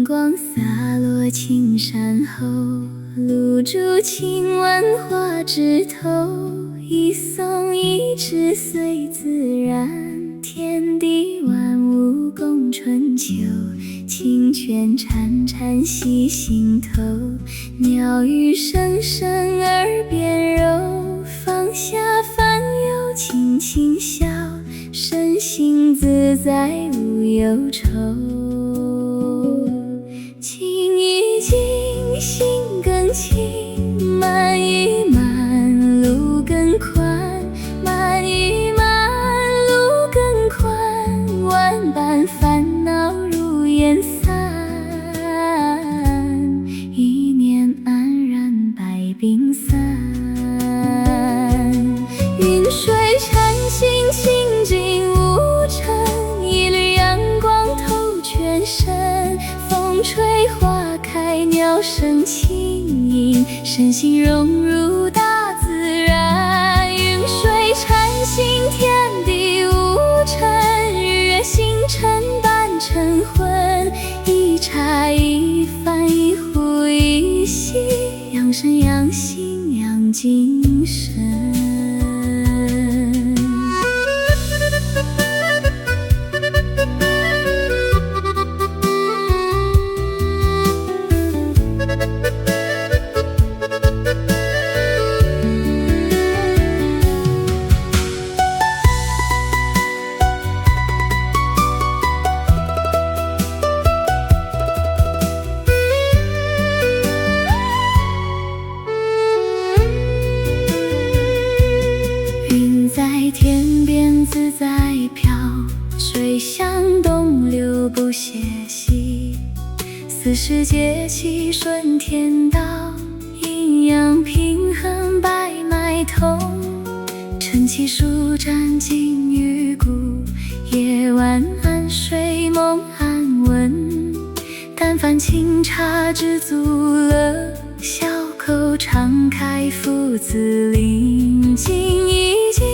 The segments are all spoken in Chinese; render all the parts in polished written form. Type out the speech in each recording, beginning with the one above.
光洒落青山后，露珠轻吻花枝头。一松一枝随自然，天地万物共春秋。清泉潺潺系心头，鸟语声声耳边柔。放下烦忧轻轻笑，身心自在无忧愁。情一静，心更静，慢一慢，路更宽，慢一慢，路更宽。万般烦恼如烟散，一念安然百病散。云水禅心清净无尘，一缕阳光透全身。风吹花开，鸟声轻吟，身心融入大自然。云水禅心，天地无尘，日月星辰般晨昏。一茶一饭，一壶一息，养生养心养精神。在天边自在飘，水向东流不歇息。四时节气顺天道，阴阳平衡百脉通。晨起舒展筋与骨，夜晚安睡梦安稳。但凡清茶知足乐，小口常开腹自领。静一静，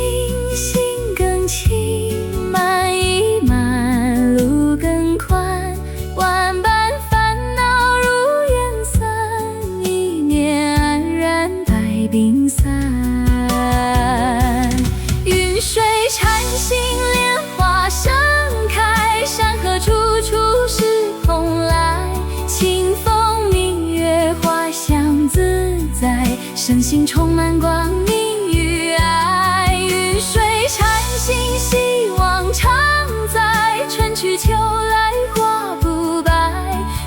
心更轻，慢一慢，路更宽。万般烦恼如烟散，一念安然百病散。云水禅心，莲花盛开，山河处处是蓬莱。清风明月，花香自在，身心充满光明与爱。云水禅心，希望常在，春去秋来花不白。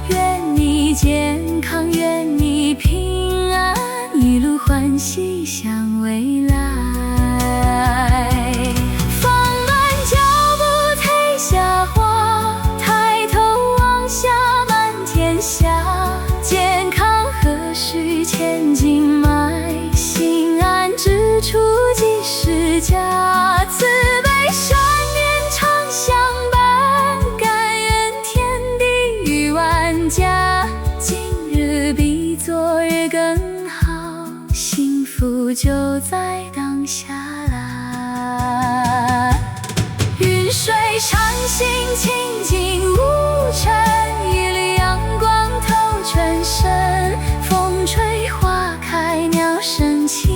愿你健康，愿你平安，一路欢喜向未来。放慢脚步，褪下花，抬头望下满天下。健康何须千金买，心安之处即是家。慈悲善念常相伴，感恩天地与万家。今日比昨日更好，幸福就在当下啦。云水禅心，清净无尘，一缕阳光透全身。风吹花开，鸟声轻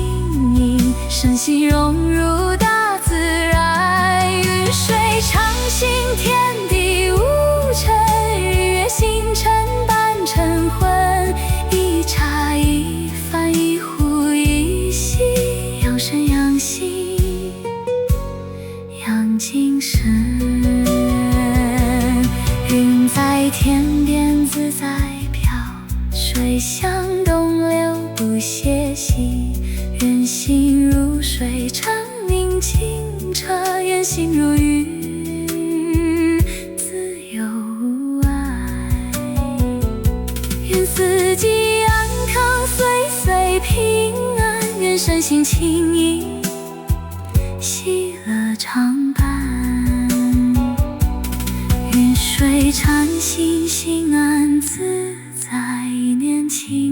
吟，身心融入大自然。云水禅心，天地无尘，日月星辰般晨昏。一茶一饭，一壶一息，养生养心养精神。云在天边自在飘，水向东流不歇息。愿心如水，澄明清澈；愿心如玉，自由无碍。愿四季安康，岁岁平安。愿身心轻盈，喜乐常伴。云水禅心，心安自在，年轻。